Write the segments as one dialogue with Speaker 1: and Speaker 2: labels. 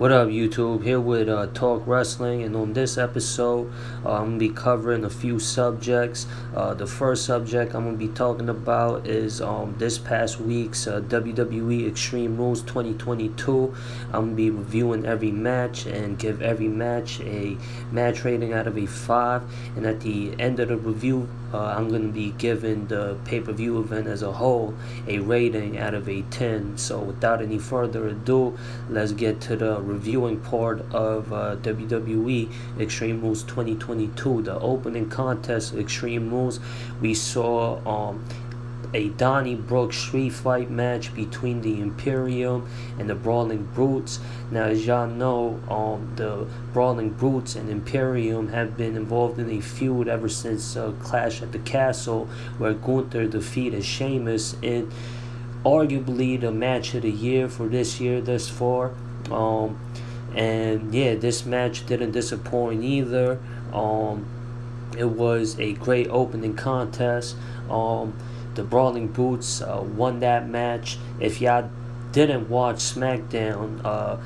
Speaker 1: What up, YouTube? Here with Talk Wrestling, and on this episode, I'm gonna be covering a few subjects. The first subject I'm gonna be talking about is this past week's WWE Extreme Rules 2022. I'm gonna be reviewing every match and give every match a match rating out of a 5. And at the end of the review, I'm gonna be giving the pay-per-view event as a whole a rating out of a 10. So without any further ado, let's get to the reviewing part of WWE Extreme Rules 2022. The opening contest, Extreme Rules, we saw a Donnybrook street fight match between the Imperium and the Brawling Brutes. Now, as y'all know, the Brawling Brutes and Imperium have been involved in a feud ever since Clash at the Castle, where Gunther defeated Sheamus in arguably the match of the year for this year thus far. And yeah, this match didn't disappoint either. It was a great opening contest. The Brawling Brutes won that match. If y'all didn't watch SmackDown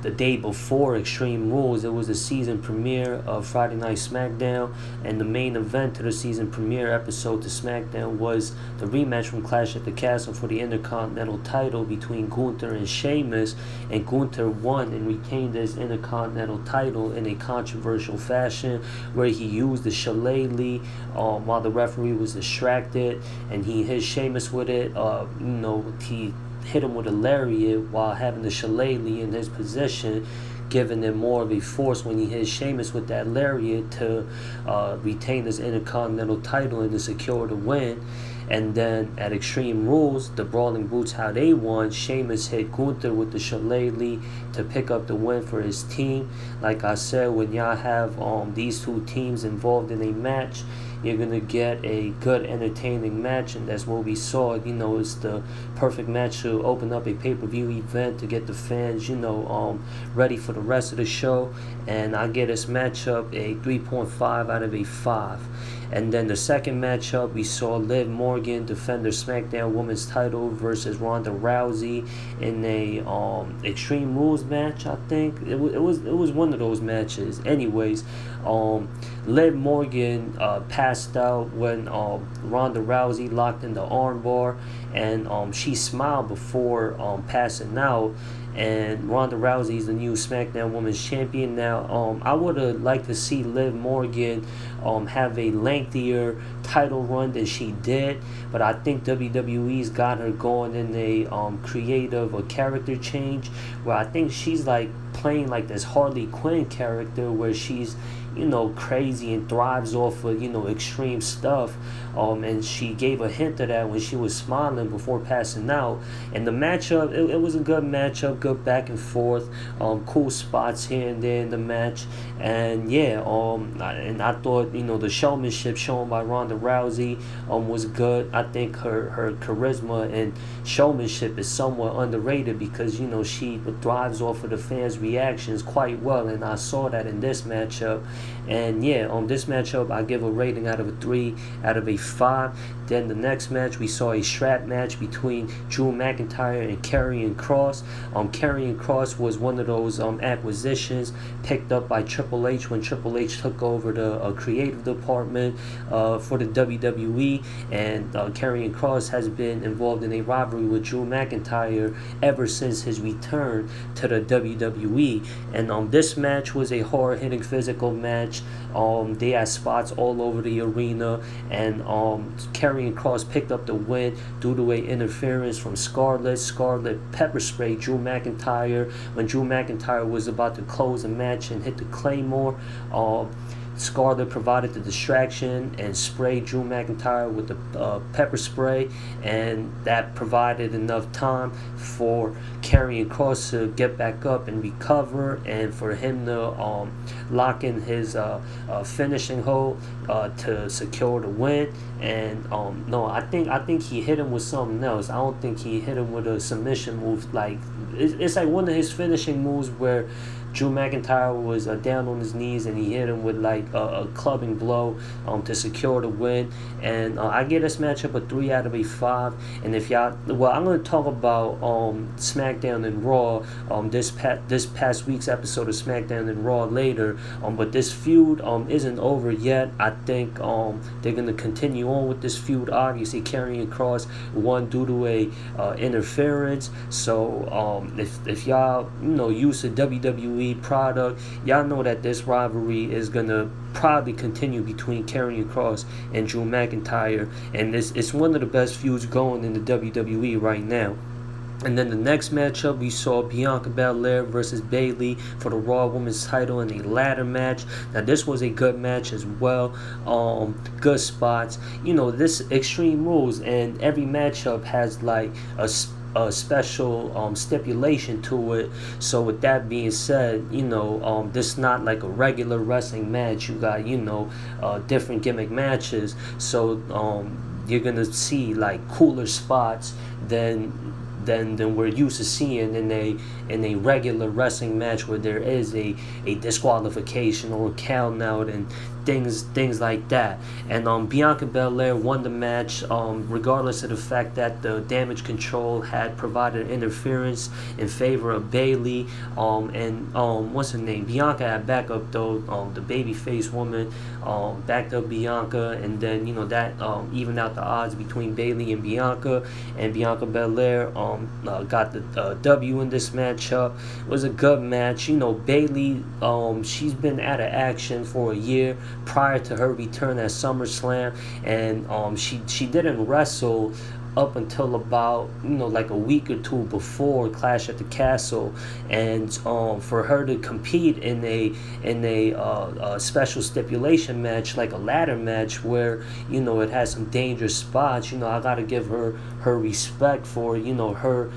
Speaker 1: the day before Extreme Rules, it was the season premiere of Friday Night SmackDown, and the main event to the season premiere episode to SmackDown was the rematch from Clash at the Castle for the Intercontinental title between Gunther and Sheamus, and Gunther won and retained his Intercontinental title in a controversial fashion where he used the shillelagh while the referee was distracted, and he hit Sheamus with it. He hit him with a lariat while having the shillelagh in his position, giving him more of a force when he hit Sheamus with that lariat to retain his Intercontinental title and to secure the win. And then at Extreme Rules, the Brawling Brutes, how they won, Sheamus hit Gunther with the shillelagh to pick up the win for his team. Like I said, when y'all have these two teams involved in a match, you're going to get a good, entertaining match, and that's what we saw. It's the perfect match to open up a pay-per-view event to get the fans, ready for the rest of the show. And I get this matchup a 3.5 out of a 5. And then the second matchup, we saw Liv Morgan defend her SmackDown Women's title versus Ronda Rousey in a Extreme Rules match. I think it was one of those matches. Anyways, Liv Morgan passed out when Ronda Rousey locked in the armbar, and she smiled before passing out. And Ronda Rousey is the new SmackDown Women's Champion now. I would have liked to see Liv Morgan have a lengthier title run than she did, but I think WWE's got her going in a creative or character change, where I think she's like playing like this Harley Quinn character where she's crazy and thrives off of extreme stuff, and she gave a hint of that when she was smiling before passing out. And the matchup, it was a good matchup, good back and forth, cool spots here and there in the match. And yeah, and I thought the showmanship shown by Ronda Rousey was good. I think her charisma and showmanship is somewhat underrated because she thrives off of the fans' reactions quite well, and I saw that in this matchup. And yeah, on this matchup, I give a rating out of a 3 out of a 5. Then the next match, we saw a strap match between Drew McIntyre and Karrion Kross. Karrion Kross was one of those acquisitions picked up by Triple H when Triple H took over the creative department for the WWE. And Karrion Kross has been involved in a rivalry with Drew McIntyre ever since his return to the WWE. And this match was a hard-hitting physical match. They had spots all over the arena, and Karrion Kross picked up the win due to a interference from Scarlett. Scarlett pepper sprayed Drew McIntyre when Drew McIntyre was about to close the match and hit the Claymore. Scarlett provided the distraction and sprayed Drew McIntyre with the pepper spray, and that provided enough time for Karrion Kross to get back up and recover, and for him to lock in his finishing hold to secure the win. And no, I think he hit him with something else. I don't think he hit him with a submission move. Like it's like one of his finishing moves where Drew McIntyre was down on his knees and he hit him with like a clubbing blow to secure the win. And I give this matchup a 3 out of a 5. And if y'all, well, I'm gonna talk about SmackDown and Raw this past week's episode of SmackDown and Raw later. But this feud isn't over yet. I think they're gonna continue on with this feud. Obviously, Karrion Kross won due to a interference. So if y'all use the WWE product, y'all know that this rivalry is gonna probably continue between Karrion Kross and Drew McIntyre, and it's one of the best feuds going in the WWE right now. And then the next matchup, we saw Bianca Belair versus Bayley for the Raw Women's title in a ladder match. Now, this was a good match as well. Good spots. This Extreme Rules, and every matchup has like a special stipulation to it. So with that being said, this not like a regular wrestling match. You got different gimmick matches. So you're gonna see like cooler spots than we're used to seeing in a regular wrestling match, where there is a disqualification or a count out and things like that. And Bianca Belair won the match regardless of the fact that the Damage Control had provided interference in favor of Bayley. And what's her name? Bianca had backup though. The babyface woman backed up Bianca, and then that evened out the odds between Bayley and Bianca. And Bianca Belair got the W in this matchup. It was a good match. Bayley, she's been out of action for a year prior to her return at SummerSlam, and she didn't wrestle up until about like a week or two before Clash at the Castle. And for her to compete in a special stipulation match, like a ladder match, where it has some dangerous spots, I gotta give her respect for her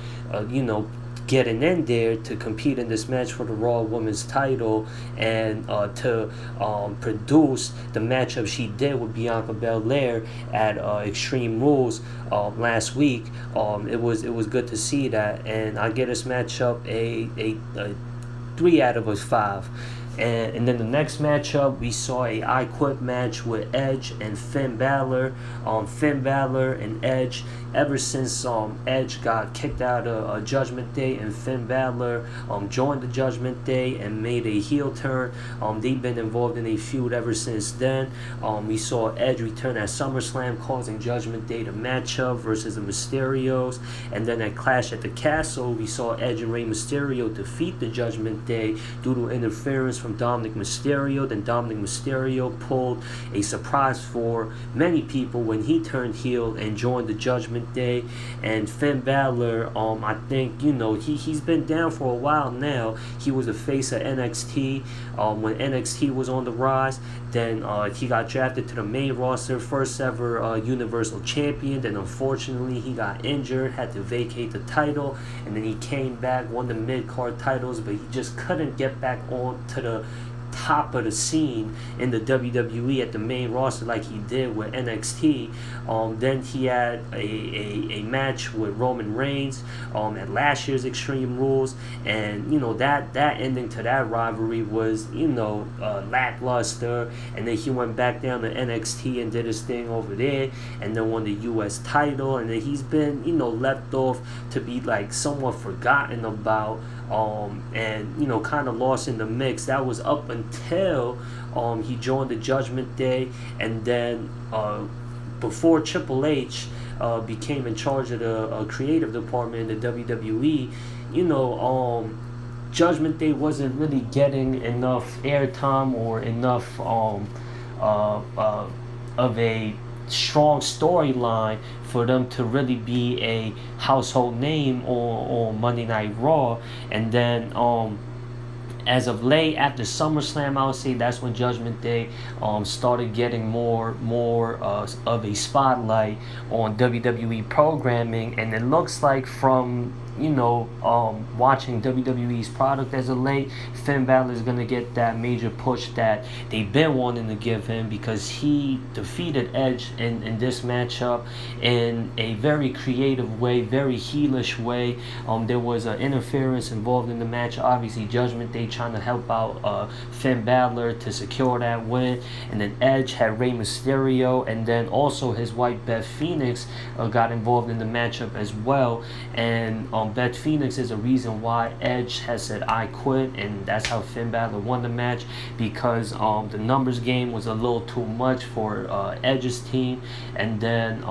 Speaker 1: getting in there to compete in this match for the Raw Women's title, and to produce the matchup she did with Bianca Belair at Extreme Rules last week. It was good to see that, and I give this matchup a 3 out of a 5. And then the next matchup, we saw a I Quit match with Edge and Finn Balor. Finn Balor and Edge, ever since Edge got kicked out of Judgment Day and Finn Balor joined the Judgment Day and made a heel turn, they've been involved in a feud ever since then. We saw Edge return at SummerSlam, causing Judgment Day to match up versus the Mysterios. And then at Clash at the Castle, we saw Edge and Rey Mysterio defeat the Judgment Day due to interference from Dominic Mysterio. Then Dominic Mysterio pulled a surprise for many people when he turned heel and joined the Judgment Day. And Finn Balor, I think he's been down for a while now. He was a face of NXT when NXT was on the rise. Then he got drafted to the main roster, first ever Universal Champion. Then unfortunately he got injured, had to vacate the title, and then he came back, won the mid-card titles, but he just couldn't get back on to the top of the scene in the WWE at the main roster like he did with NXT. Then he had a match with Roman Reigns at last year's Extreme Rules, and that ending to that rivalry was lackluster. And then he went back down to NXT and did his thing over there, and then won the US title. And then he's been left off to be like somewhat forgotten about, and kind of lost in the mix. That was up until he joined the Judgment Day, and then before Triple H became in charge of the creative department in the WWE, Judgment Day wasn't really getting enough airtime or enough of a strong storyline for them to really be a household name on Monday Night Raw. And then as of late, after SummerSlam, I would say that's when Judgment Day started getting more of a spotlight on WWE programming. And it looks like from watching WWE's product as of late, Finn Balor is gonna get that major push that they've been wanting to give him, because he defeated Edge in this matchup in a very creative way, very heelish way. There was an interference involved in the match. Obviously, Judgment Day trying to help out Finn Balor to secure that win, and then Edge had Rey Mysterio, and then also his wife Beth Phoenix got involved in the matchup as well. And Beth Phoenix is a reason why Edge has said I quit, and that's how Finn Balor won the match, because the numbers game was a little too much for Edge's team, and then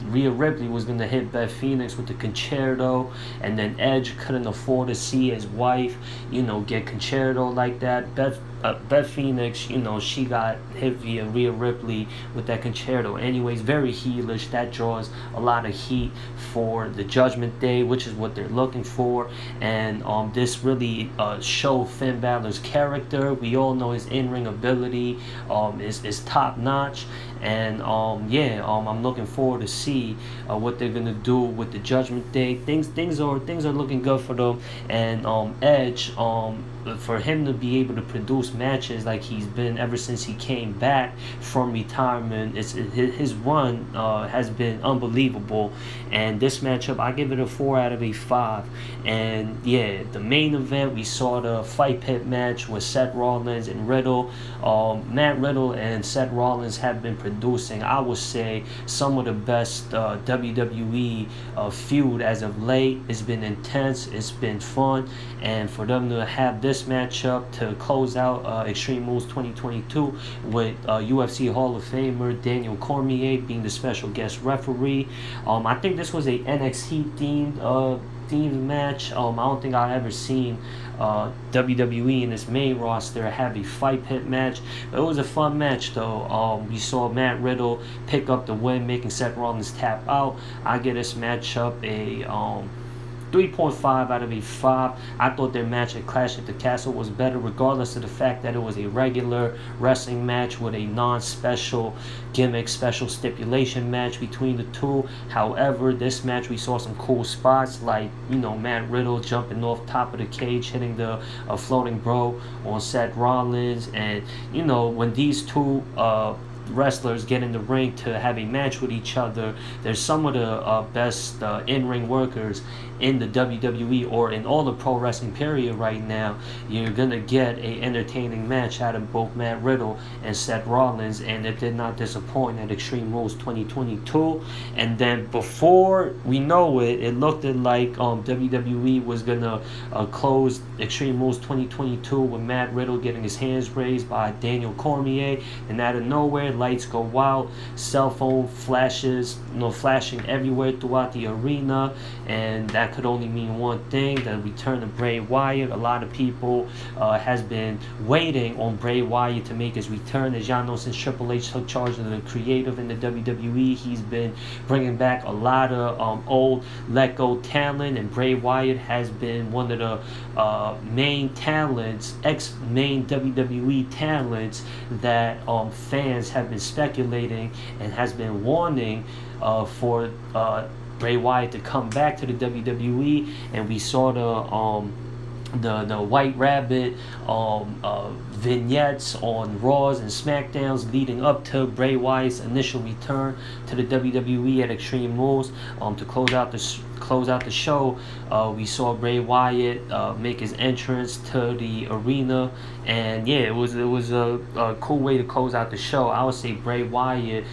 Speaker 1: Rhea Ripley was going to hit Beth Phoenix with the concerto, and then Edge couldn't afford to see his wife, get concerto like that. Beth Phoenix, she got hit via Rhea Ripley with that concerto. Anyways, very heelish. That draws a lot of heat for the Judgment Day, which is what they're looking for. And this really showed Finn Balor's character. We all know his in-ring ability is top notch. And I'm looking forward to see what they're gonna do with the Judgment Day. Things are looking good for them. And Edge, for him to be able to produce matches like he's been ever since he came back from retirement, his run has been unbelievable. And this matchup, I give it a 4 out of a 5. And yeah, the main event, we saw the Fight Pit match with Seth Rollins and Riddle. Matt Riddle and Seth Rollins have been producing, I would say, some of the best WWE feud as of late. It's been intense, it's been fun, and for them to have this matchup to close out Extreme Rules 2022 with UFC Hall of Famer Daniel Cormier being the special guest referee. I think this was a NXT themed match. I don't think I've ever seen WWE in its main roster have a Fight Pit match, but it was a fun match though. We saw Matt Riddle pick up the win, making Seth Rollins tap out. I give this matchup a 3.5 out of a 5. I thought their match at Clash at the Castle was better, regardless of the fact that it was a regular wrestling match with a non-special gimmick, special stipulation match between the two. However, this match we saw some cool spots, like Matt Riddle jumping off top of the cage, hitting the floating bro on Seth Rollins, and when these two wrestlers get in the ring to have a match with each other, there's some of the best in-ring workers in the WWE or in all the pro wrestling period right now. You're gonna get a entertaining match out of both Matt Riddle and Seth Rollins, and it did not disappoint at Extreme Rules 2022. And then before we know it, it looked like WWE was gonna close Extreme Rules 2022 with Matt Riddle getting his hands raised by Daniel Cormier, and out of nowhere, lights go out, cell phone flashes, flashing everywhere throughout the arena, and that could only mean one thing: the return of Bray Wyatt. A lot of people has been waiting on Bray Wyatt to make his return. As y'all know, since Triple H took charge of the creative in the WWE, he's been bringing back a lot of old let go talent, and Bray Wyatt has been one of the main talents, ex-main WWE talents that fans have been speculating and has been wanting for Bray Wyatt to come back to the WWE. And we saw the White Rabbit vignettes on Raws and SmackDowns leading up to Bray Wyatt's initial return to the WWE at Extreme Rules. To close out the show, we saw Bray Wyatt make his entrance to the arena, and yeah, it was a cool way to close out the show. I would say Bray Wyatt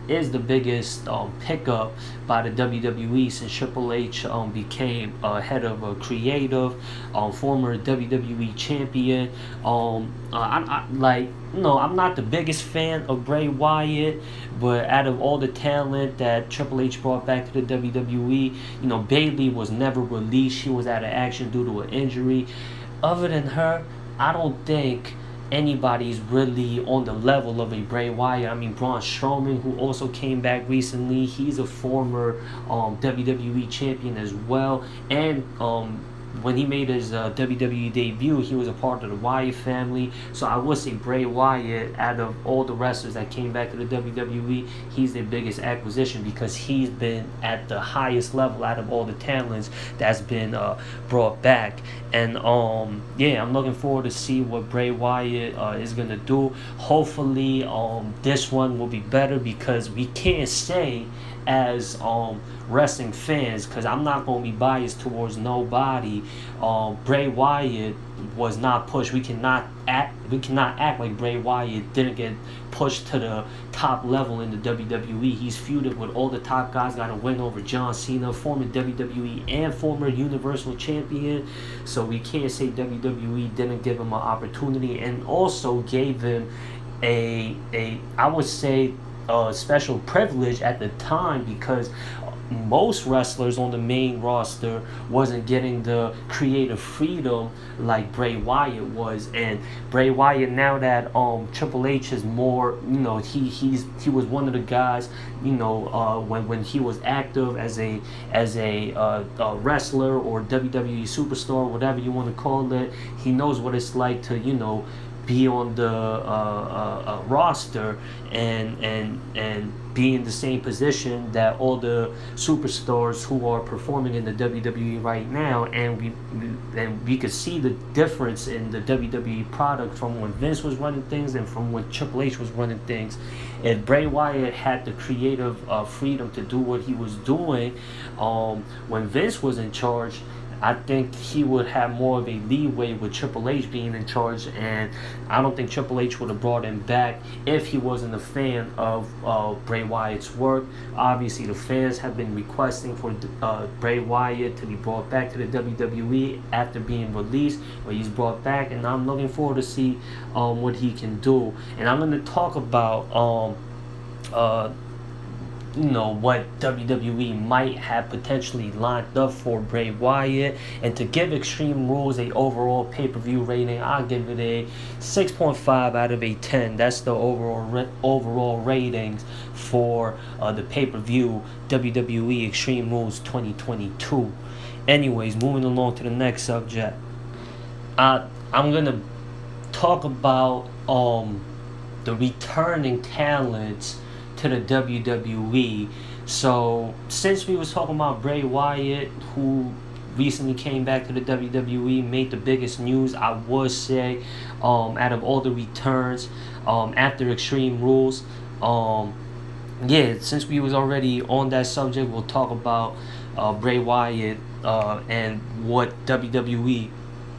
Speaker 1: is the biggest pickup by the WWE since Triple H became head of creative, former WWE champion. I'm not the biggest fan of Bray Wyatt, but out of all the talent that Triple H brought back to the WWE, Bayley was never released. She was out of action due to an injury. Other than her, I don't think anybody's really on the level of a Bray Wyatt. I mean, Braun Strowman, who also came back recently, he's a former WWE champion as well, and when he made his WWE debut, he was a part of the Wyatt family. So I would say Bray Wyatt, out of all the wrestlers that came back to the WWE, he's their biggest acquisition because he's been at the highest level out of all the talents that's been brought back. And yeah, I'm looking forward to see what Bray Wyatt is gonna do. Hopefully, this one will be better because we can't say as wrestling fans, because I'm not going to be biased towards nobody. Bray Wyatt was not pushed. We cannot act like Bray Wyatt didn't get pushed to the top level in the WWE. He's feuded with all the top guys, got a win over John Cena, former WWE and former Universal Champion. So we can't say WWE didn't give him an opportunity, and also gave him a I would say special privilege at the time, because most wrestlers on the main roster wasn't getting the creative freedom like Bray Wyatt was. And Bray Wyatt, now that Triple H is more, he was one of the guys, when he was active as a wrestler or WWE superstar, whatever you want to call it. He knows what it's like to be on the roster and be in the same position that all the superstars who are performing in the WWE right now. And we could see the difference in the WWE product from when Vince was running things and from when Triple H was running things. If Bray Wyatt had the creative freedom to do what he was doing when Vince was in charge, I think he would have more of a leeway with Triple H being in charge, and I don't think Triple H would have brought him back if he wasn't a fan of Bray Wyatt's work. Obviously, the fans have been requesting for Bray Wyatt to be brought back to the WWE after being released, but he's brought back, and I'm looking forward to see what he can do. And I'm going to talk about what WWE might have potentially lined up for Bray Wyatt. And to give Extreme Rules a overall pay-per-view rating, I'll give it a 6.5 out of a 10. That's the overall ratings for the pay-per-view WWE Extreme Rules 2022. Anyways, moving along to the next subject. I'm gonna talk about the returning talents to the WWE. So since we was talking about Bray Wyatt, who recently came back to the WWE, made the biggest news, I would say, out of all the returns after Extreme Rules. Since we was already on that subject, we'll talk about Bray Wyatt and what WWE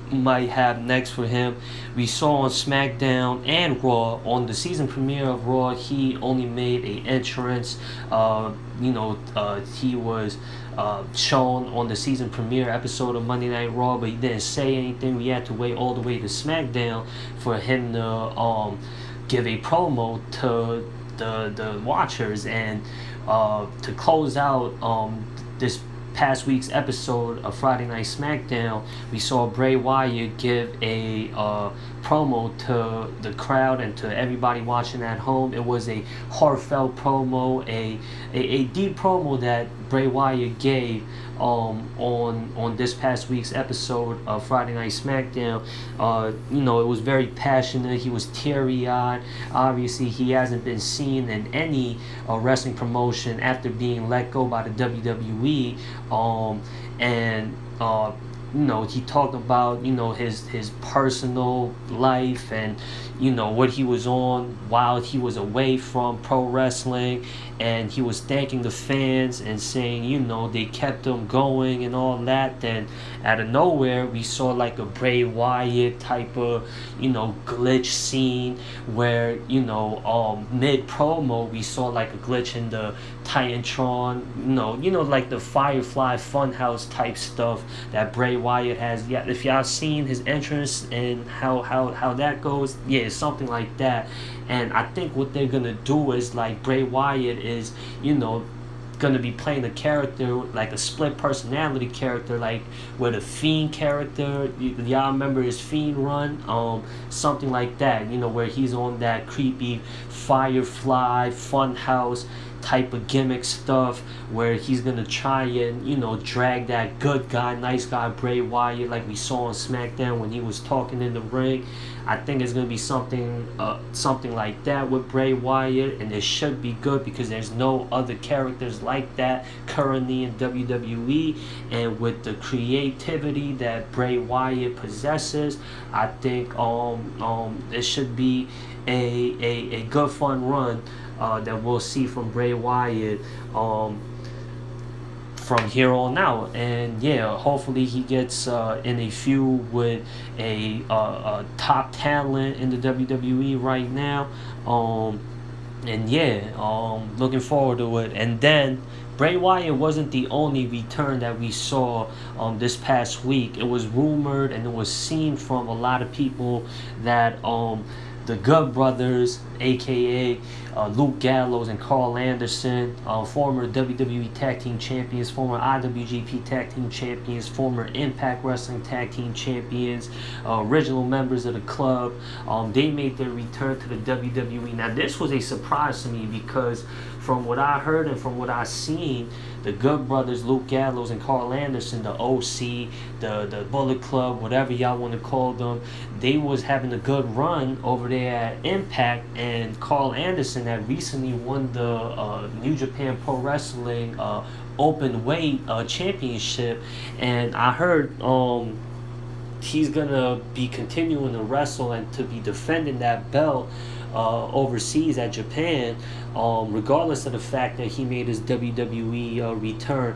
Speaker 1: might have next for him. We saw on SmackDown and Raw, on the season premiere of Raw, he only made an entrance. He was shown on the season premiere episode of Monday Night Raw, but he didn't say anything. We had to wait all the way to SmackDown for him to give a promo to the watchers. And to close out this past week's episode of Friday Night SmackDown, we saw Bray Wyatt give a promo to the crowd and to everybody watching at home. It was a heartfelt promo, a deep promo that Bray Wyatt gave on this past week's episode of Friday Night SmackDown. It was very passionate. He was teary-eyed. Obviously, he hasn't been seen in any wrestling promotion after being let go by the WWE. He talked about his personal life and what he was on while he was away from pro wrestling, and he was thanking the fans and saying they kept him going and all that. Then out of nowhere we saw like a Bray Wyatt type of glitch scene where mid promo we saw like a glitch in the Titantron, like the Firefly Funhouse type stuff that Bray Wyatt has. Yeah, if y'all seen his entrance and how that goes, yeah, it's something like that. And I think what they're gonna do is like Bray Wyatt is gonna be playing a character like a split personality character, like with a Fiend character. Y'all remember his Fiend run? Something like that, where he's on that creepy Firefly Funhouse type of gimmick stuff where he's gonna try and drag that good guy, nice guy Bray Wyatt like we saw on SmackDown when he was talking in the ring. I think it's gonna be something like that with Bray Wyatt, and it should be good because there's no other characters like that currently in WWE. And with the creativity that Bray Wyatt possesses, I think it should be a good fun run that we'll see from Bray Wyatt from here on out. And yeah, hopefully he gets in a feud with a top talent in the WWE right now. And yeah, looking forward to it. And then Bray Wyatt wasn't the only return that we saw this past week. It was rumored and it was seen from a lot of people that the Good Brothers, aka Luke Gallows and Carl Anderson, former WWE Tag Team Champions, former IWGP Tag Team Champions, former Impact Wrestling Tag Team Champions, original members of the club, they made their return to the WWE. Now this was a surprise to me because from what I heard and from what I seen, the Good Brothers, Luke Gallows and Carl Anderson, the OC, the Bullet Club, whatever y'all want to call them, they was having a good run over there at Impact. And Carl Anderson had recently won the New Japan Pro Wrestling open weight championship, and I heard he's gonna be continuing to wrestle and to be defending that belt overseas at Japan, regardless of the fact that he made his WWE return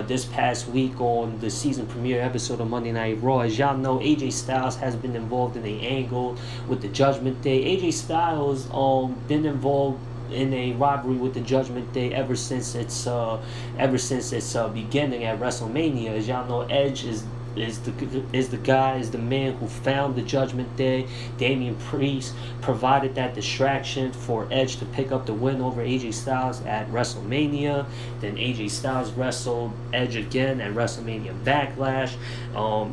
Speaker 1: this past week on the season premiere episode of Monday Night Raw. As y'all know, AJ Styles has been involved in the angle with the Judgment Day. AJ Styles been involved in a rivalry with the Judgment Day ever since its beginning at WrestleMania. As y'all know, Edge is the man who found the Judgment Day. Damian Priest provided that distraction for Edge to pick up the win over AJ Styles at WrestleMania. Then AJ Styles wrestled Edge again at WrestleMania Backlash,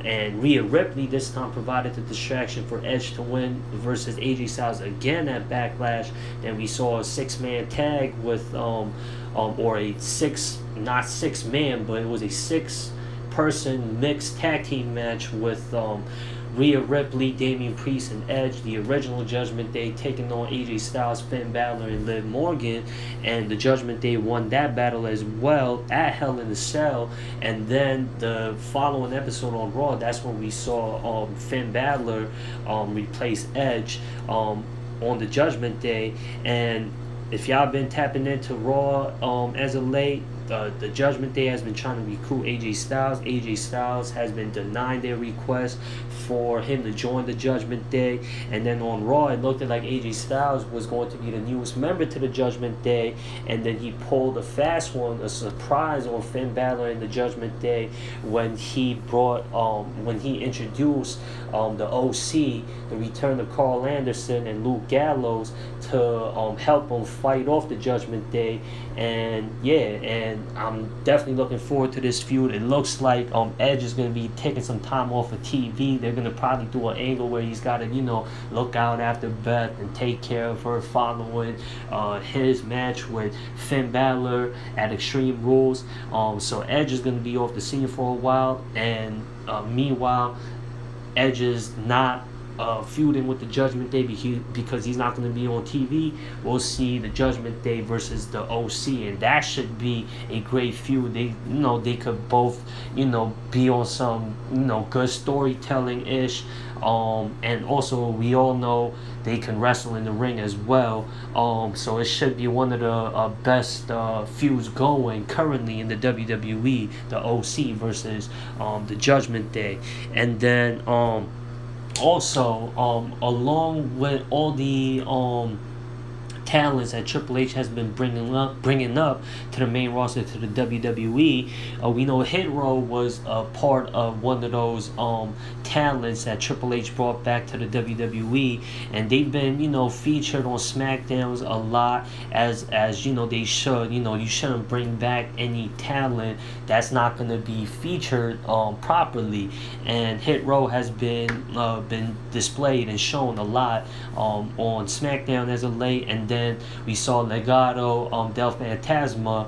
Speaker 1: and Rhea Ripley this time provided the distraction for Edge to win versus AJ Styles again at Backlash. Then we saw a 6-man tag with or a not 6-man, but it was a 6-person mixed tag team match with Rhea Ripley, Damian Priest, and Edge, the original Judgment Day, taking on AJ Styles, Finn Balor, and Liv Morgan. And the Judgment Day won that battle as well at Hell in a Cell. And then the following episode on Raw, that's when we saw Finn Balor replace Edge on the Judgment Day. And if y'all been tapping into Raw as of late, the Judgment Day has been trying to recruit AJ Styles. AJ Styles has been denying their request for him to join the Judgment Day. And then on Raw, it looked like AJ Styles was going to be the newest member to the Judgment Day. And then he pulled a fast one, a surprise on Finn Balor in the Judgment Day when he introduced the OC, the return of Carl Anderson and Luke Gallows, to help him fight off the Judgment Day. And I'm definitely looking forward to this feud. It looks like Edge is going to be taking some time off of TV. They're going to probably do an angle where he's got to, look out after Beth and take care of her following his match with Finn Balor at Extreme Rules. So Edge is going to be off the scene for a while. And meanwhile, Edge is not feuding with the Judgment Day because he's not going to be on TV. We'll see the Judgment Day versus the OC, and that should be a great feud. They could both be on some good storytelling ish, and also we all know they can wrestle in the ring as well. So it should be one of the best feuds going currently in the WWE, the OC versus the Judgment Day. And then also, along with all the talents that Triple H has been bringing up to the main roster, to the WWE, we know Hit Row was a part of one of those talents that Triple H brought back to the WWE, and they've been, featured on SmackDowns a lot, as they should. You shouldn't bring back any talent that's not going to be featured properly, and Hit Row has been displayed and shown a lot on SmackDown as of late. And then we saw Legado del Fantasma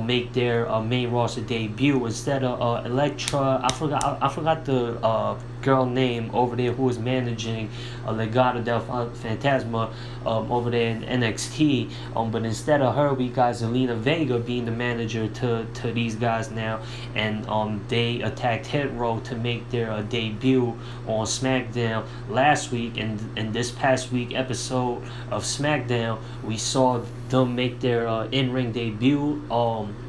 Speaker 1: make their main roster debut instead of Elektra. I forgot the girl name over there who was managing Legado del Fantasma over there in NXT. But instead of her, we got Zelina Vega being the manager to these guys now, and they attacked Hit Row to make their debut on SmackDown last week. And in this past week episode of SmackDown, we saw them make their in-ring debut.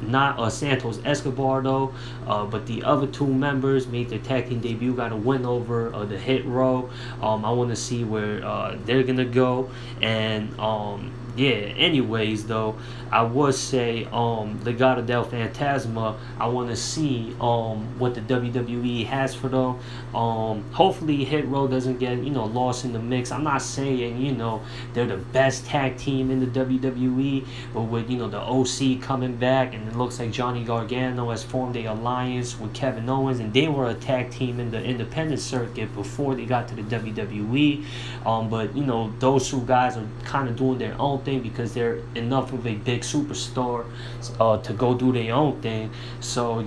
Speaker 1: Not Santos Escobar though, but the other two members made their tag team debut, got a win over the Hit Row. I want to see where they're gonna go. And anyways though, I would say Legado del Fantasma, I want to see what the WWE has for them. Hopefully Hit Row doesn't get lost in the mix. I'm not saying they're the best tag team in the WWE, but with the OC coming back, and it looks like Johnny Gargano has formed a alliance with Kevin Owens, and they were a tag team in the independent circuit before they got to the WWE. But those two guys are kind of doing their own thing because they're enough of a big superstar to go do their own thing. So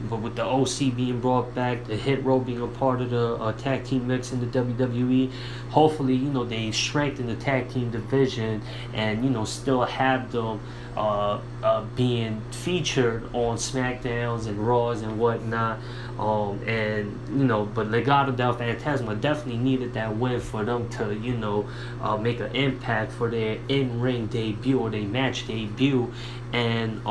Speaker 1: but with the OC being brought back, the Hit Row being a part of the tag team mix in the WWE, hopefully they strengthen the tag team division and still have them being featured on SmackDowns and Raws and whatnot. But Legado del Fantasma definitely needed that win for them to make an impact for their in-ring debut or their match debut. And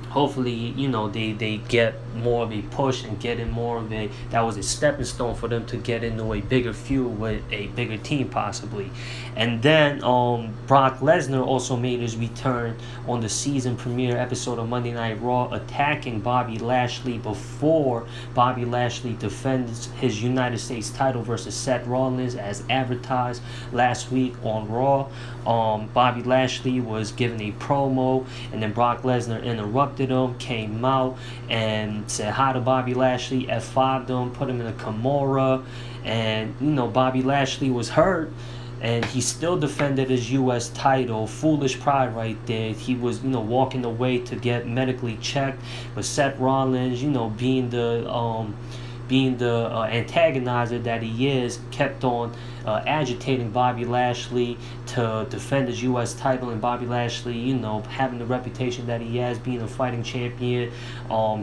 Speaker 1: hopefully they get more of a push and get in more of that was a stepping stone for them to get into a bigger feud with a bigger team possibly. And then Brock Lesnar also made his return on the season premiere episode of Monday Night Raw, attacking Bobby Lashley before Bobby Lashley defends his United States title versus Seth Rollins as advertised last week on Raw. Bobby Lashley was given a promo, and then Brock Lesnar interrupted him, came out and said hi to Bobby Lashley, F5'd him, put him in a Kimura, and Bobby Lashley was hurt, and he still defended his U.S. title. Foolish pride right there. He was walking away to get medically checked, but Seth Rollins, being the antagonizer that he is, kept on agitating Bobby Lashley to defend his U.S. title. And Bobby Lashley, having the reputation that he has, being a fighting champion,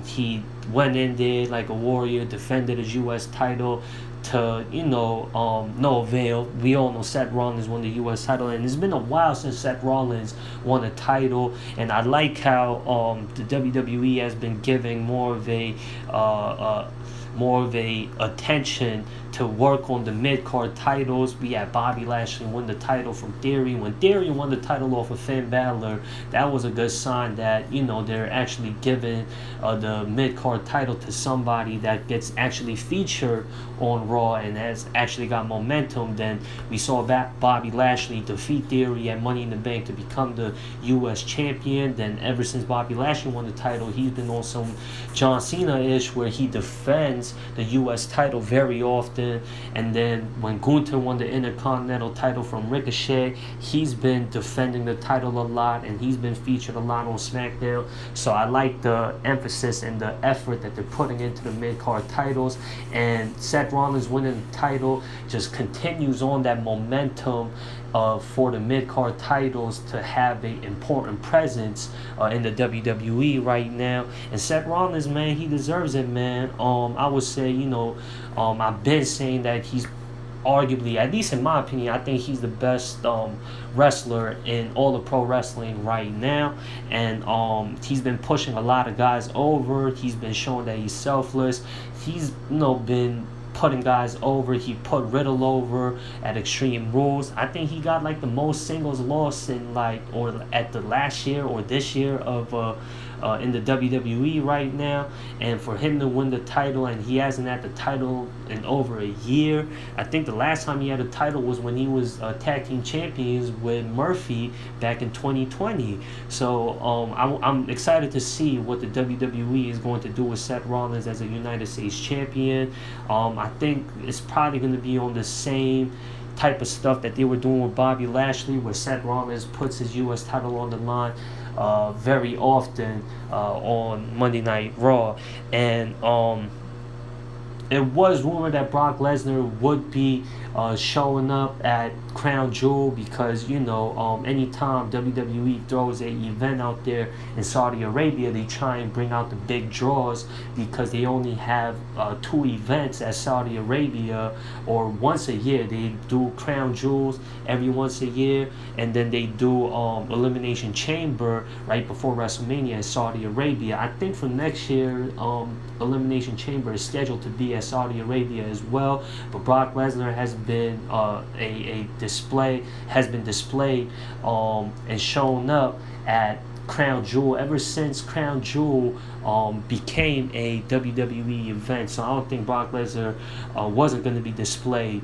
Speaker 1: he went in there like a warrior, defended his U.S. title to no avail. We all know Seth Rollins won the U.S. title, and it's been a while since Seth Rollins won a title. And I like how the WWE has been giving more of a attention to work on the mid-card titles. We had Bobby Lashley win the title from Theory. When Theory won the title off of Finn Balor, that was a good sign that they're actually giving the mid-card title to somebody that gets actually featured on Raw and has actually got momentum. Then we saw Bobby Lashley defeat Theory at Money in the Bank to become the U.S. champion. Then ever since Bobby Lashley won the title, he's been on some John Cena-ish where he defends the U.S. title very often. And then when Gunther won the Intercontinental title from Ricochet, he's been defending the title a lot, and he's been featured a lot on SmackDown. So I like the emphasis and the effort that they're putting into the mid-card titles. And Seth Rollins winning the title just continues on that momentum for the mid-card titles to have an important presence in the WWE right now. And Seth Rollins, man, he deserves it, man. I would say, I've been saying that he's arguably, at least in my opinion, I think he's the best wrestler in all of pro wrestling right now. And he's been pushing a lot of guys over. He's been showing that he's selfless. He's, been putting guys over. He put Riddle over at Extreme Rules. I think he got like the most singles loss in or at the last year or this year of in the WWE right now, and for him to win the title, and he hasn't had the title in over a year. I think the last time he had a title was when he was tag team champions with Murphy back in 2020. So I'm excited to see what the WWE is going to do with Seth Rollins as a United States champion. I think it's probably going to be on the same type of stuff that they were doing with Bobby Lashley, where Seth Rollins puts his U.S. title on the line very often on Monday Night Raw. And it was rumored that Brock Lesnar would be showing up at Crown Jewel because, anytime WWE throws an event out there in Saudi Arabia, they try and bring out the big draws because they only have 2 events at Saudi Arabia, or once a year. They do Crown Jewels every once a year, and then they do Elimination Chamber right before WrestleMania in Saudi Arabia. I think for next year, Elimination Chamber is scheduled to be at Saudi Arabia as well, but Brock Lesnar has been displayed and shown up at Crown Jewel ever since Crown Jewel became a WWE event. So I don't think Brock Lesnar wasn't going to be displayed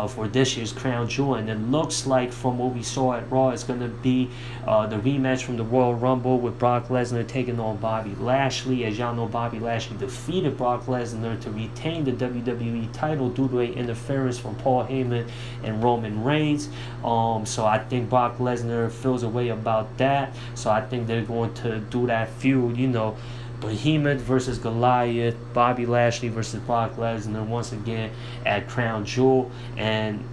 Speaker 1: for this year's Crown Jewel. And it looks like from what we saw at Raw, it's going to be the rematch from the Royal Rumble with Brock Lesnar taking on Bobby Lashley. As y'all know, Bobby Lashley defeated Brock Lesnar to retain the WWE title due to an interference from Paul Heyman and Roman Reigns. So I think Brock Lesnar feels a way about that. So I think they're going to do that feud, Behemoth versus Goliath, Bobby Lashley versus Brock Lesnar once again at Crown Jewel. And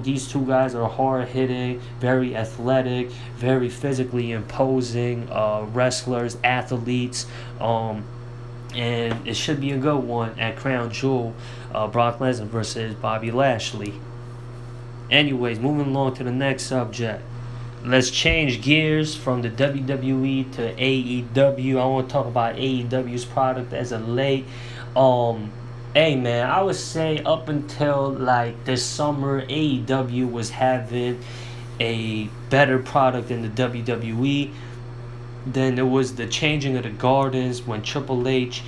Speaker 1: these two guys are hard-hitting, very athletic, very physically imposing wrestlers, athletes, and it should be a good one at Crown Jewel, Brock Lesnar versus Bobby Lashley. Anyways, moving along to the next subject. Let's change gears from the WWE to AEW. I want to talk about AEW's product as of late. Hey man, I would say up until like this summer, AEW was having a better product than the WWE. Then there was the changing of the gardens when Triple H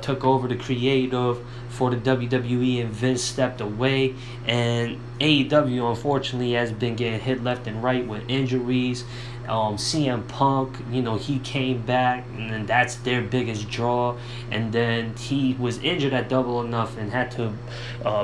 Speaker 1: took over the creative for the WWE and Vince stepped away, and AEW unfortunately has been getting hit left and right with injuries. CM Punk, he came back, and then that's their biggest draw. And then he was injured at Double or Nothing, had to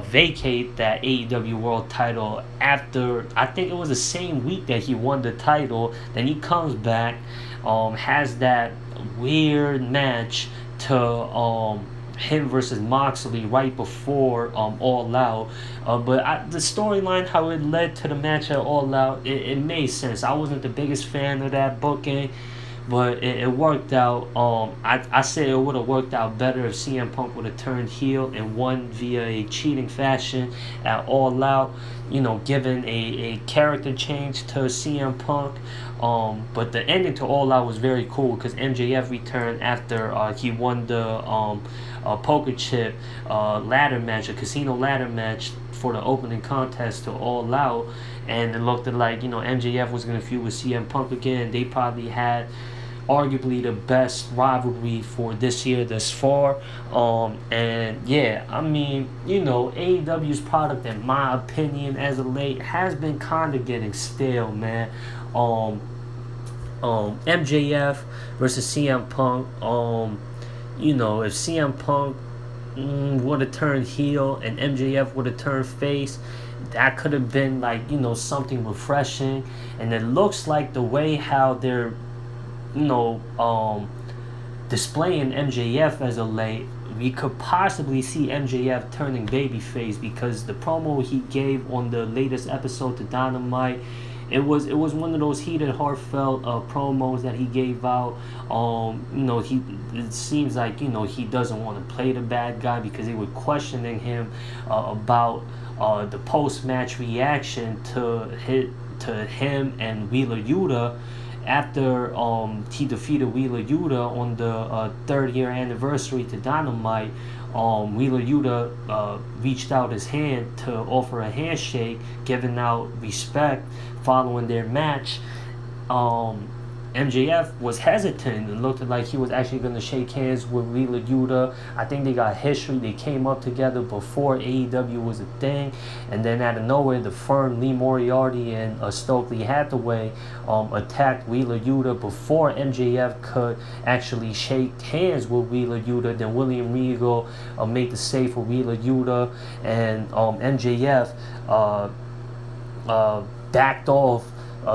Speaker 1: vacate that AEW World title after, I think it was the same week that he won the title. Then he comes back, has that weird match to him versus Moxley right before All Out. But the storyline, how it led to the match at All Out, it made sense. I wasn't the biggest fan of that booking, but it worked out. I say it would have worked out better if CM Punk would have turned heel and won via a cheating fashion at All Out, given a character change to CM Punk. But the ending to All Out was very cool because MJF returned after he won the poker chip ladder match, a casino ladder match for the opening contest to All Out, and it looked like MJF was going to feud with CM Punk again. They probably had arguably the best rivalry for this year thus far. And yeah, I mean, AEW's product, in my opinion, as of late, has been kind of getting stale, man. MJF versus CM Punk. If CM Punk would have turned heel and MJF would have turned face, that could have been something refreshing. And it looks like the way how they're displaying MJF as of late, we could possibly see MJF turning babyface, because the promo he gave on the latest episode to Dynamite, it was one of those heated, heartfelt promos that he gave out. It seems like he doesn't want to play the bad guy, because they were questioning him about the post-match reaction to him and Wheeler Yuta after he defeated Wheeler Yuta on the 3rd year anniversary to Dynamite. Wheeler Yuta reached out his hand to offer a handshake, giving out respect following their match. MJF was hesitant and looked like he was actually going to shake hands with Wheeler Yuta. I think they got history. They came up together before AEW was a thing. And then out of nowhere, the firm Lee Moriarty and Stokely Hathaway attacked Wheeler Yuta before MJF could actually shake hands with Wheeler Yuta. Then William Regal made the save for Wheeler Yuta. And MJF backed off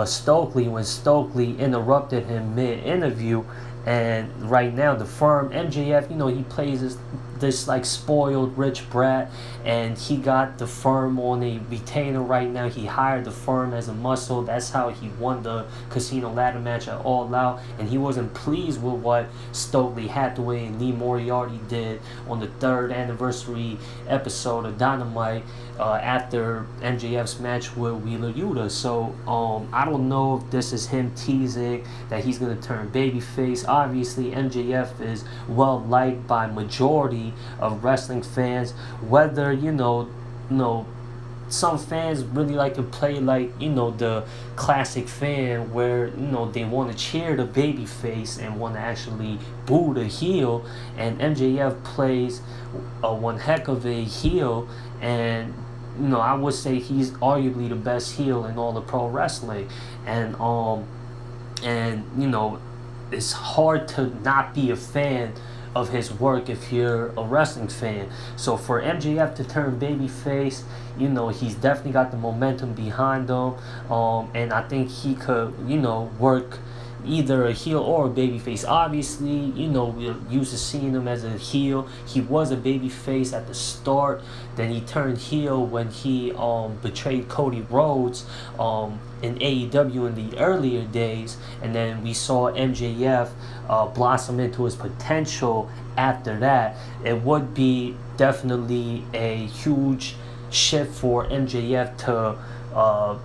Speaker 1: Stokely when Stokely interrupted him mid-interview. And right now the firm MJF, he plays this like spoiled rich brat, and he got the firm on a retainer right now. He hired the firm as a muscle. That's how he won the casino ladder match at All Out, and he wasn't pleased with what Stokely Hathaway and Lee Moriarty did on the 3rd anniversary episode of Dynamite after MJF's match with Wheeler Yuta. So I don't know if this is him teasing that he's going to turn babyface. Obviously MJF is well liked by majority of wrestling fans, whether some fans really like to play like the classic fan where they want to cheer the baby face and want to actually boo the heel, and MJF plays one heck of a heel, and I would say he's arguably the best heel in all of pro wrestling, and it's hard to not be a fan of his work if you're a wrestling fan. So for MJF to turn babyface, he's definitely got the momentum behind him, and I think he could work either a heel or a babyface. Obviously, we're used to seeing him as a heel. He was a babyface at the start, then he turned heel when he betrayed Cody Rhodes in AEW in the earlier days, and then we saw MJF blossom into his potential after that. It would be definitely a huge shift for MJF to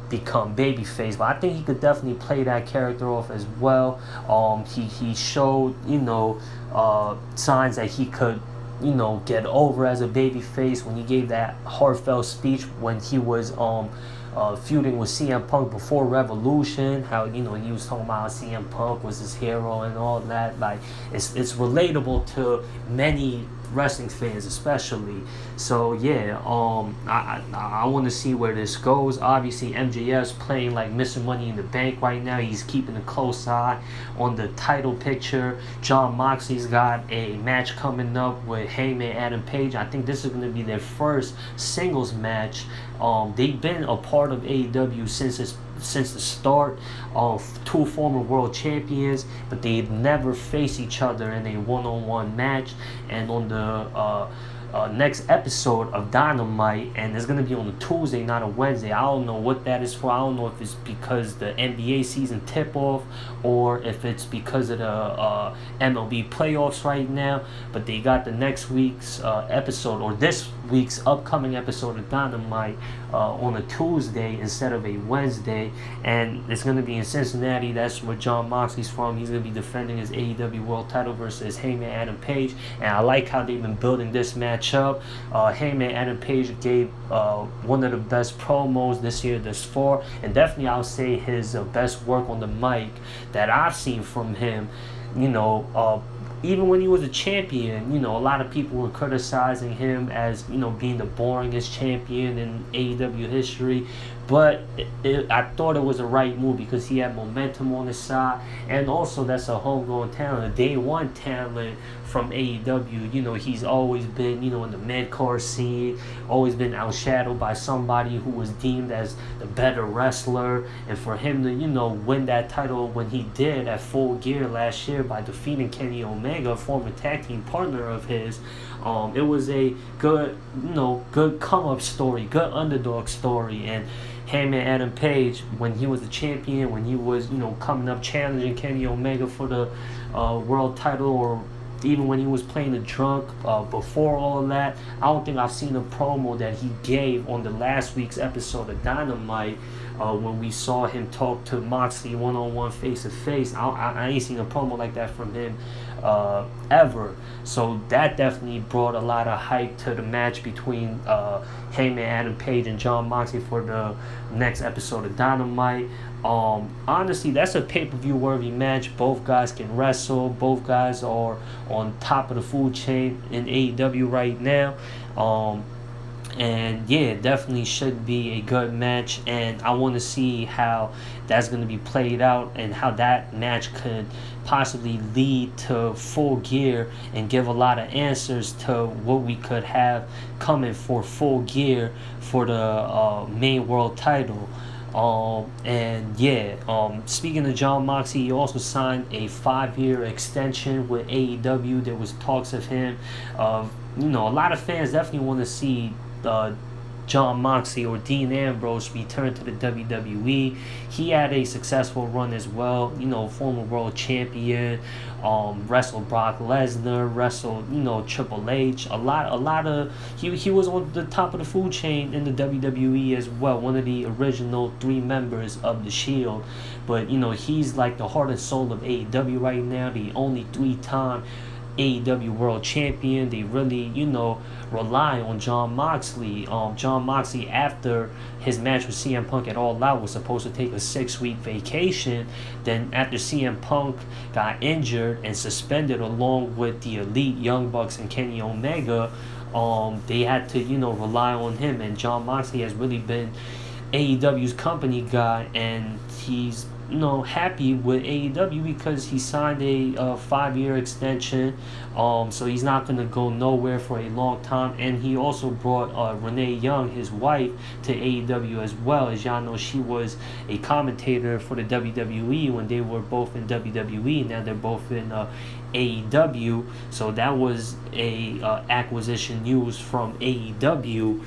Speaker 1: become babyface, but I think he could definitely play that character off as well. He showed signs that he could get over as a babyface when he gave that heartfelt speech when he was feuding with CM Punk before Revolution. How he was talking about how CM Punk was his hero and all that. Like it's relatable to many wrestling fans especially. So yeah, I want to see where this goes. Obviously MJF's playing like Mr. Money in the Bank right now. He's keeping a close eye on the title picture. Jon Moxley's got a match coming up with Heyman Adam Page. I think this is going to be their first singles match. They've been a part of AEW since the start, of two former world champions, but they've never faced each other in a one-on-one match. And on the next episode of Dynamite, and it's going to be on a Tuesday, not a Wednesday. I don't know what that is for. I don't know if it's because the NBA season tip-off or if it's because of the MLB playoffs right now, but they got the next week's episode, or this week's upcoming episode of Dynamite on a Tuesday instead of a Wednesday, and it's going to be in Cincinnati. That's where Jon Moxley's from. He's going to be defending his AEW world title versus Heyman Adam Page, and I like how they've been building this match up. Heyman Adam Page gave one of the best promos this year thus far, and definitely I'll say his best work on the mic that I've seen from him. Even when he was a champion, a lot of people were criticizing him as, being the boringest champion in AEW history. But I thought it was a right move because he had momentum on his side. And also, that's a homegrown talent, a day one talent from AEW. He's always been, in the mid-card scene, always been outshadowed by somebody who was deemed as the better wrestler. And for him to, win that title when he did at Full Gear last year by defeating Kenny Omega, a former tag team partner of his, it was a good, good come-up story, good underdog story. And Heyman Adam Page, when he was a champion, when he was, coming up challenging Kenny Omega for the world title, or even when he was playing the drunk before all of that, I don't think I've seen a promo that he gave on the last week's episode of Dynamite when we saw him talk to Moxley one-on-one, face-to-face. I ain't seen a promo like that from him ever. So that definitely brought a lot of hype to the match between Heyman Adam Page and Jon Moxley for the next episode of Dynamite. Honestly, that's a pay-per-view worthy match. Both guys can wrestle. Both guys are on top of the food chain in AEW right now. And yeah, definitely should be a good match, and I want to see how that's going to be played out and how that match could possibly lead to Full Gear and give a lot of answers to what we could have coming for Full Gear for the main world title. And yeah, speaking of Jon Moxley, he also signed a 5-year extension with AEW. There was talks of him. A lot of fans definitely want to see Jon Moxley or Dean Ambrose return to the WWE. He had a successful run as well. Former world champion, wrestled Brock Lesnar, wrestled Triple H. A lot of he was on the top of the food chain in the WWE as well. One of the original 3 members of the Shield. But he's like the heart and soul of AEW right now. The only 3-time AEW World Champion. They really, rely on Jon Moxley. Jon Moxley, after his match with CM Punk at All Out, was supposed to take a 6-week vacation. Then after CM Punk got injured and suspended along with the Elite, Young Bucks, and Kenny Omega, they had to, rely on him. And Jon Moxley has really been AEW's company guy, and he's happy with AEW because he signed a 5-year extension. So he's not going to go nowhere for a long time. And he also brought Renee Young, his wife, to AEW as well. As y'all know, she was a commentator for the WWE when they were both in WWE. Now they're both in AEW. So that was a acquisition news from AEW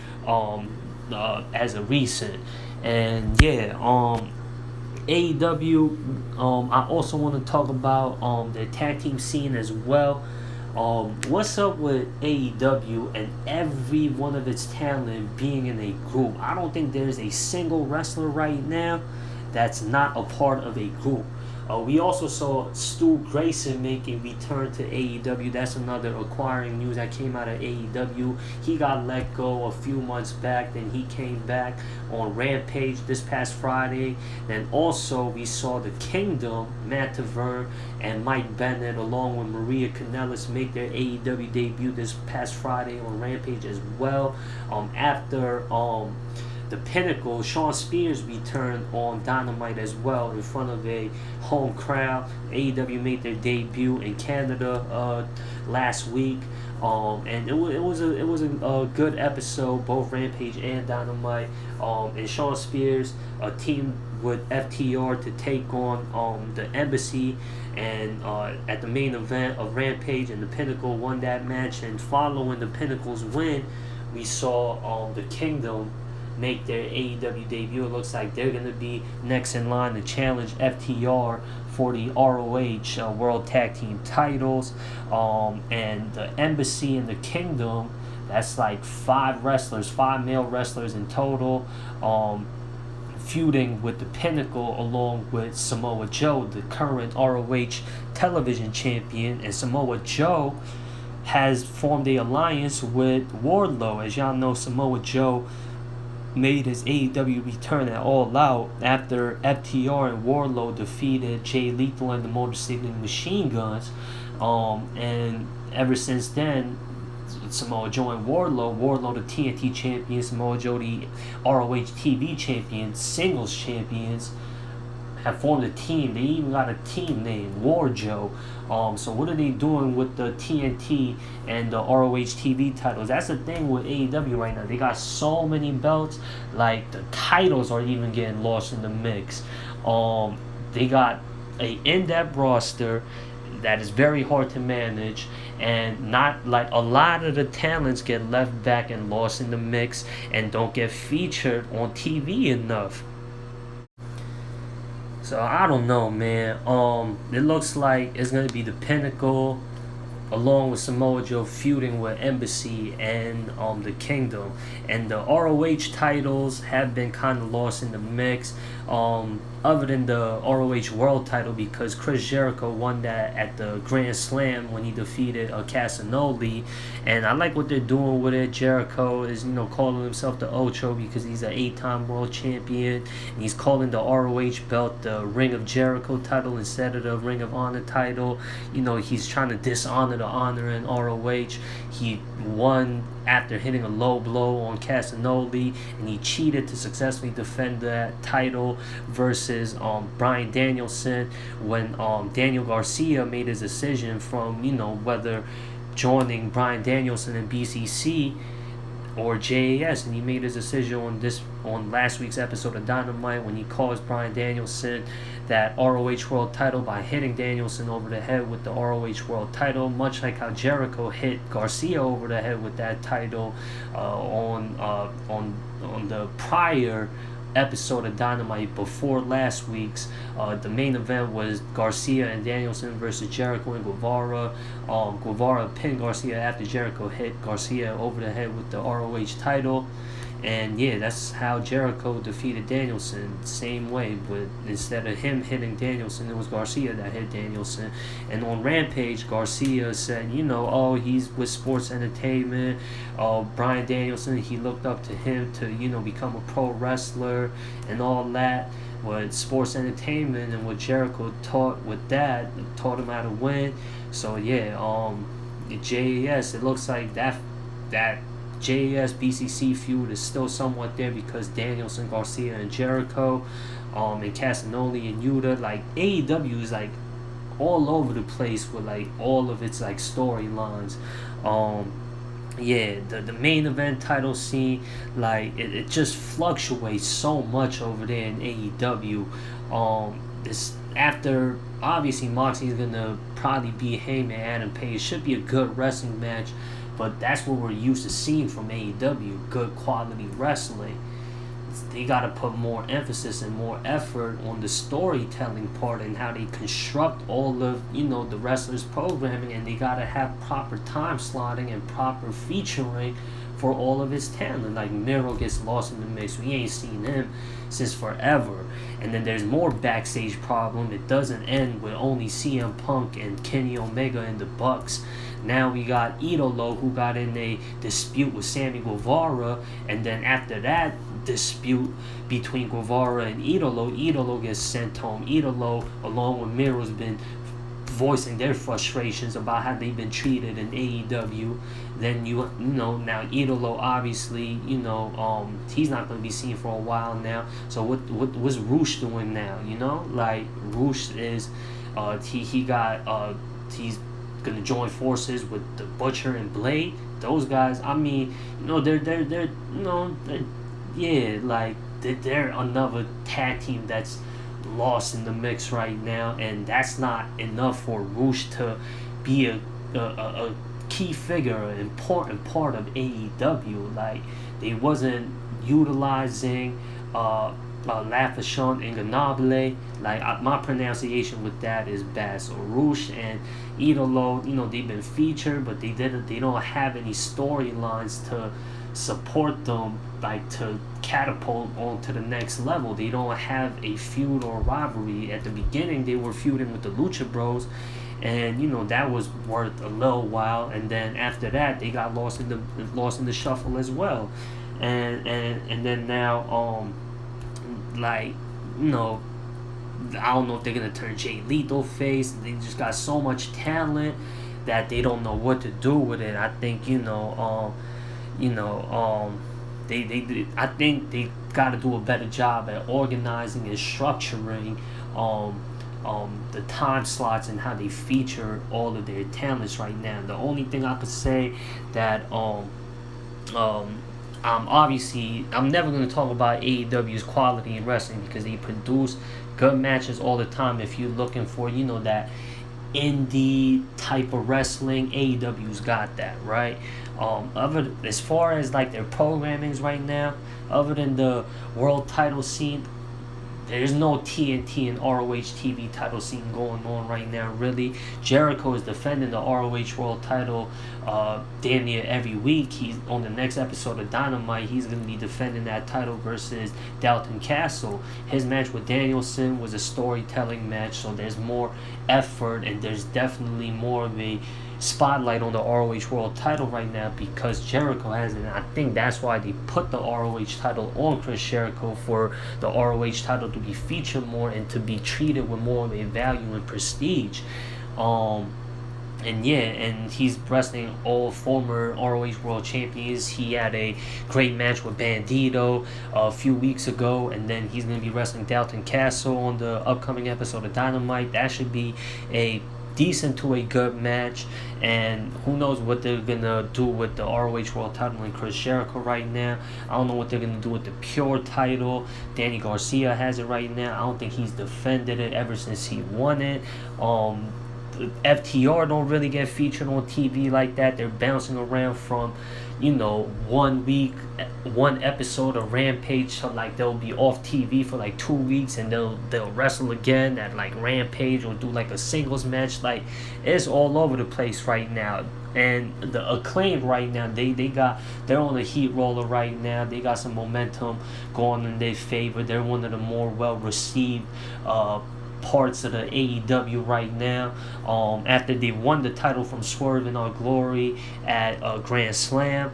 Speaker 1: as a recent. And yeah, AEW, I also want to talk about the tag team scene as well. What's up with AEW and every one of its talent being in a group? I don't think there's a single wrestler right now that's not a part of a group. We also saw Stu Grayson make a return to AEW. That's another acquiring news that came out of AEW. He got let go a few months back. Then he came back on Rampage this past Friday. Then also we saw the Kingdom, Matt Tavern and Mike Bennett, along with Maria Kanellis, make their AEW debut this past Friday on Rampage as well. After the Pinnacle, Shawn Spears returned on Dynamite as well in front of a home crowd. AEW made their debut in Canada last week, and it was a good episode, both Rampage and Dynamite. And Shawn Spears teamed with FTR to take on the Embassy, and at the main event of Rampage, and the Pinnacle won that match. And following the Pinnacle's win, we saw the Kingdom make their AEW debut. It looks like they're going to be next in line to challenge FTR for the ROH World Tag Team titles. And the Embassy and the Kingdom, that's like 5 male wrestlers in total, feuding with the Pinnacle along with Samoa Joe, the current ROH television champion. And Samoa Joe has formed an alliance with Wardlow. As y'all know, Samoa Joe made his AEW return at All Out after FTR and Wardlow defeated Jay Lethal and the Motor City Machine Guns. And ever since then, Samoa Joe and Wardlow the TNT champion, Samoa Joe the ROH TV champion, singles champions, have formed a team. They even got a team named War Joe. So what are they doing with the TNT and the ROH TV titles? That's the thing with AEW right now. They got so many belts, like the titles are even getting lost in the mix. They got a in-depth roster that is very hard to manage, and not like a lot of the talents get left back and lost in the mix and don't get featured on TV enough. So I don't know, man. It looks like it's gonna be the Pinnacle, along with Samoa Joe feuding with Embassy and the Kingdom, and the ROH titles have been kind of lost in the mix. other than the ROH World title, because Chris Jericho won that at the Grand Slam when he defeated Casanoli. And I like what they're doing with it. Jericho is, calling himself the Ocho because he's an 8-time world champion. And he's calling the ROH belt the Ring of Jericho title instead of the Ring of Honor title. He's trying to dishonor the honor in ROH. He won after hitting a low blow on Casanoli, and he cheated to successfully defend that title versus Bryan Danielson when Daniel Garcia made his decision from whether joining Bryan Danielson in BCC or JAS, and he made his decision on last week's episode of Dynamite when he caused Bryan Danielson that ROH World title by hitting Danielson over the head with the ROH World title, much like how Jericho hit Garcia over the head with that title on the prior episode of Dynamite before last week's. The main event was Garcia and Danielson versus Jericho and Guevara. Guevara pinned Garcia after Jericho hit Garcia over the head with the ROH title. And yeah, that's how Jericho defeated Danielson, same way, but instead of him hitting Danielson, it was Garcia that hit Danielson. And on Rampage, Garcia said, he's with Sports Entertainment. Bryan Danielson, he looked up to him to, become a pro wrestler and all that. With Sports Entertainment and what Jericho taught with that, taught him how to win. So yeah, the JAS, it looks like that JAS BCC feud is still somewhat there because Danielson, Garcia, and Jericho, and Casanoli and Yuta, like AEW is like all over the place with like all of its like storylines. The main event title scene, like it just fluctuates so much over there in AEW. This after obviously Moxley's gonna probably be Heyman, Adam Page. It should be a good wrestling match. But that's what we're used to seeing from AEW, good quality wrestling. They got to put more emphasis and more effort on the storytelling part and how they construct all of, the wrestlers' programming, and they got to have proper time slotting and proper featuring for all of his talent. Like Miro gets lost in the mix. We ain't seen him since forever. And then there's more backstage problem. It doesn't end with only CM Punk and Kenny Omega and the Bucks. Now we got Idolo, who got in a dispute with Sammy Guevara, and then after that dispute between Guevara and Idolo gets sent home. Idolo, along with Miro's been voicing their frustrations about how they've been treated in AEW. Then now Idolo obviously he's not going to be seen for a while now. So what's Roosh doing now? Like Roosh is he's gonna join forces with the Butcher and Blade. Those guys, I mean, they're another tag team that's lost in the mix right now, and that's not enough for Roosh to be a key figure, an important part of AEW. Like they wasn't utilizing Lafashon Ingannable. Like my pronunciation with that is bad. So Roosh and Idolo, they've been featured, but they don't have any storylines to support them, like to catapult on to the next level. They don't have a feud or rivalry. At the beginning, they were feuding with the Lucha Bros, and that was worth a little while. And then after that, they got lost in the shuffle as well. And then now, I don't know if they're gonna turn Jay Lethal face. They just got so much talent that they don't know what to do with it. I think I think they got to do a better job at organizing and structuring the time slots and how they feature all of their talents right now. The only thing I could say that I'm never going to talk about AEW's quality in wrestling because they produce good matches all the time. If you're looking for, that indie type of wrestling, AEW's got that, right? As far as like their programmings right now, other than the world title scene, there's no TNT and ROH TV title scene going on right now, really. Jericho is defending the ROH World title damn near every week. He's on the next episode of Dynamite. He's going to be defending that title versus Dalton Castle. His match with Danielson was a storytelling match, so there's more effort and there's definitely more of a spotlight on the ROH World title right now because Jericho has it. And I think that's why they put the ROH title on Chris Jericho, for the ROH title to be featured more and to be treated with more of a value and prestige. And yeah, and he's wrestling all former ROH World Champions. He had a great match with Bandito a few weeks ago, and then he's going to be wrestling Dalton Castle on the upcoming episode of Dynamite. That should be a decent to a good match, and who knows what they're gonna do with the ROH World title and Chris Jericho right now. I don't know what they're gonna do with the Pure title. Danny Garcia has it right now. I don't think he's defended it ever since he won it. FTR don't really get featured on TV like that. They're bouncing around from, 1 week, one episode of Rampage, so like they'll be off TV for like 2 weeks and they'll wrestle again at like Rampage or do like a singles match. Like, it's all over the place right now. And the Acclaimed right now, they're on a heat roller right now. They got some momentum going in their favor. They're one of the more well received parts of the AEW right now. After they won the title from Swerve in Our Glory at Grand Slam,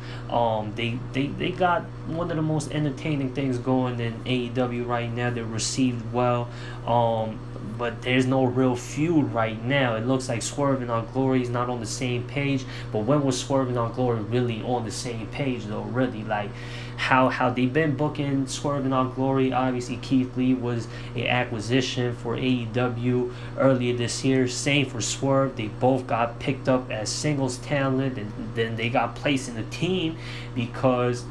Speaker 1: they got one of the most entertaining things going in AEW right now. They're received well, but there's no real feud right now. It looks like Swerve in Our Glory is not on the same page. But when was Swerve in Our Glory really on the same page though? Really, like how they've been booking Swerve in Our Glory. Obviously, Keith Lee was an acquisition for AEW earlier this year. Same for Swerve. They both got picked up as singles talent, and then they got placed in the team because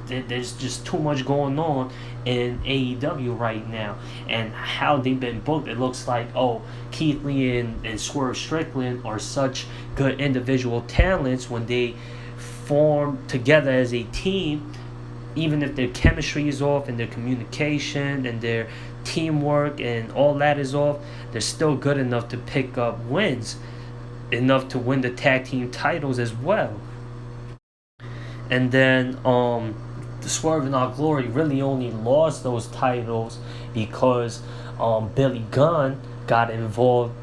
Speaker 1: there's just too much going on in AEW right now. And how they've been booked, it looks like, Keith Lee and Swerve Strickland are such good individual talents. When they form together as a team, even if their chemistry is off and their communication and their teamwork and all that is off, they're still good enough to pick up wins, enough to win the tag team titles as well. And then the Swerve in Our Glory really only lost those titles because Billy Gunn got involved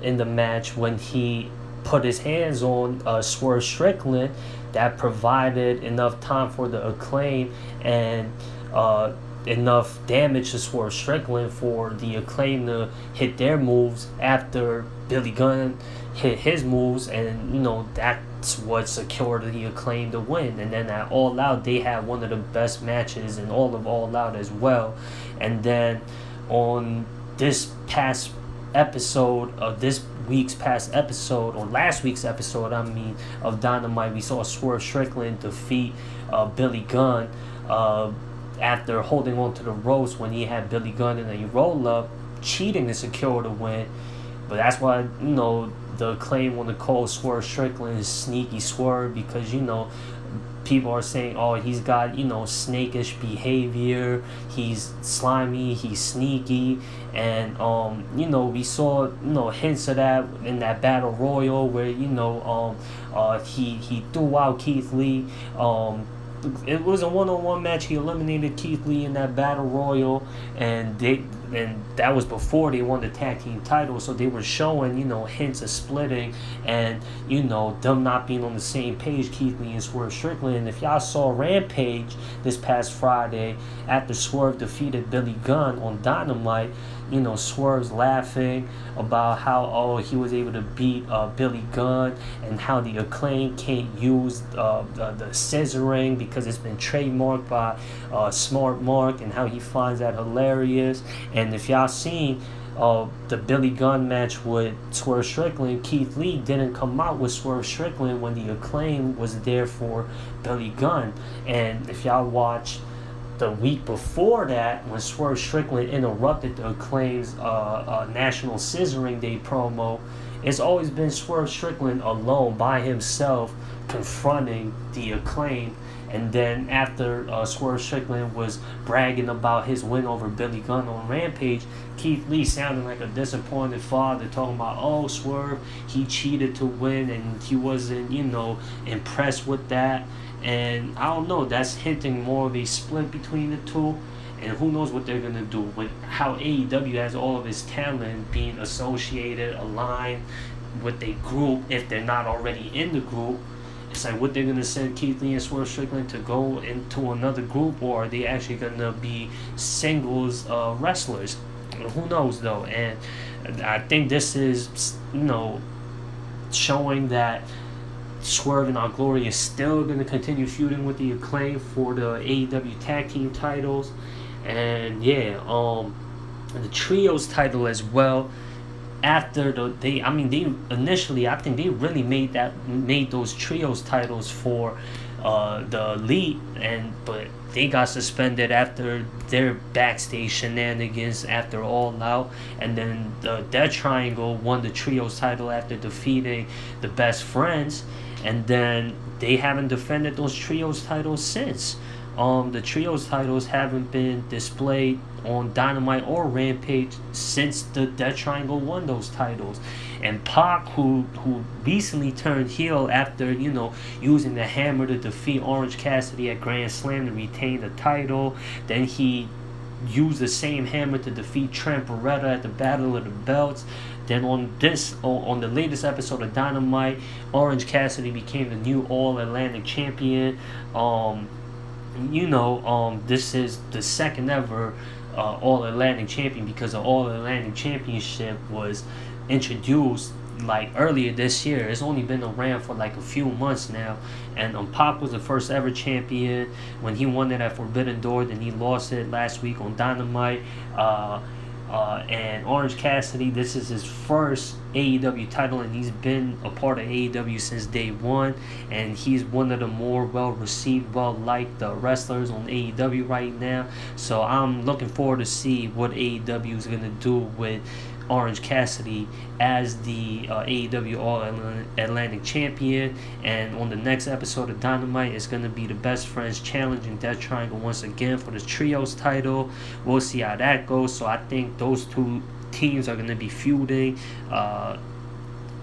Speaker 1: in the match when he put his hands on Swerve Strickland. That provided enough time for the Acclaim and enough damage to Swerve Strickland for the Acclaim to hit their moves after Billy Gunn hit his moves, and that's what secured the Acclaim to win. And then at All Out, they had one of the best matches in all of All Out as well. And then on this past episode of this week's past episode, or last week's episode, of Dynamite, we saw Swerve Strickland defeat Billy Gunn after holding on to the ropes when he had Billy Gunn in a roll-up, cheating to secure the win. But that's why, the Acclaim want to call Swerve Strickland Sneaky Swerve, because, people are saying, he's got, snakish behavior, he's slimy, he's sneaky, and, we saw, hints of that in that Battle Royal where, he threw out Keith Lee. It was a one-on-one match. He eliminated Keith Lee in that Battle Royal, and that was before they won the tag team title. So they were showing, hints of splitting and, them not being on the same page, Keith Lee and Swerve Strickland. And if y'all saw Rampage this past Friday, after Swerve defeated Billy Gunn on Dynamite, Swerve's laughing about how he was able to beat Billy Gunn, and how the Acclaim can't use the scissoring because it's been trademarked by Smart Mark, and how he finds that hilarious. And if y'all seen the Billy Gunn match with Swerve Strickland, Keith Lee didn't come out with Swerve Strickland when the Acclaim was there for Billy Gunn. And if y'all watch the week before that, when Swerve Strickland interrupted the Acclaim's National Scissoring Day promo, it's always been Swerve Strickland alone by himself confronting the Acclaim. And then after Swerve Strickland was bragging about his win over Billy Gunn on Rampage, Keith Lee sounding like a disappointed father, talking about, oh, Swerve, he cheated to win and he wasn't, impressed with that. And I don't know, that's hinting more of a split between the two. And who knows what they're going to do with how AEW has all of its talent being associated, aligned with a group if they're not already in the group. It's like, what they're going to send Keith Lee and Swerve Strickland to go into another group, or are they actually going to be singles wrestlers? Who knows, though? And I think this is, showing that Swerve and Our Glory is still going to continue feuding with the Acclaim for the AEW Tag Team titles. And the Trios title as well. After they initially, I think they really made those Trios titles for the Elite, but they got suspended after their backstage shenanigans after All Out, and then the Death Triangle won the Trios title after defeating the Best Friends, and then they haven't defended those Trios titles since. The Trios titles haven't been displayed on Dynamite or Rampage since the Death Triangle won those titles. And Pac, who recently turned heel after, using the hammer to defeat Orange Cassidy at Grand Slam to retain the title. Then he used the same hammer to defeat Trent Beretta at the Battle of the Belts. Then on the latest episode of Dynamite, Orange Cassidy became the new All-Atlantic Champion. This is the second ever All-Atlantic Champion, because the All-Atlantic Championship was introduced earlier this year. It's only been around for a few months now, and Pac was the first ever champion when he won it at Forbidden Door. Then he lost it last week on Dynamite. And Orange Cassidy, this is his first AEW title, and he's been a part of AEW since day one, and he's one of the more well-received, well-liked wrestlers on AEW right now. So I'm looking forward to see what AEW is going to do with Orange Cassidy as the AEW All-Atlantic Champion. And on the next episode of Dynamite, it's going to be the Best Friends challenging Death Triangle once again for the Trios title. We'll see how that goes. So I think those two teams are going to be feuding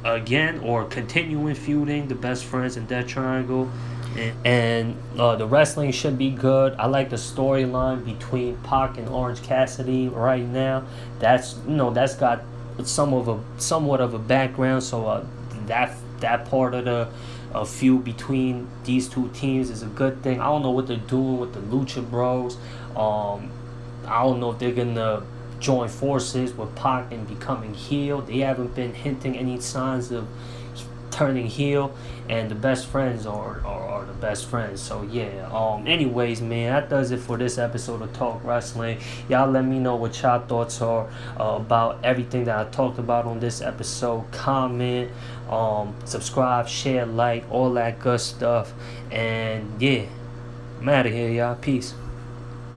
Speaker 1: again, or continuing feuding, the Best Friends and Death Triangle. And the wrestling should be good. I like the storyline between Pac and Orange Cassidy right now. That's got somewhat of a background. So that part of the feud between these two teams is a good thing. I don't know what they're doing with the Lucha Bros. I don't know if they're gonna join forces with Pac and becoming heel. They haven't been hinting any signs of turning heel, and the Best Friends are the Best Friends. So anyways, man, that does it for this episode of Talk Wrestling. Y'all let me know what y'all thoughts are about everything that I talked about on this episode. Comment, subscribe, share, like, all that good stuff. And I'm out of here, y'all. Peace.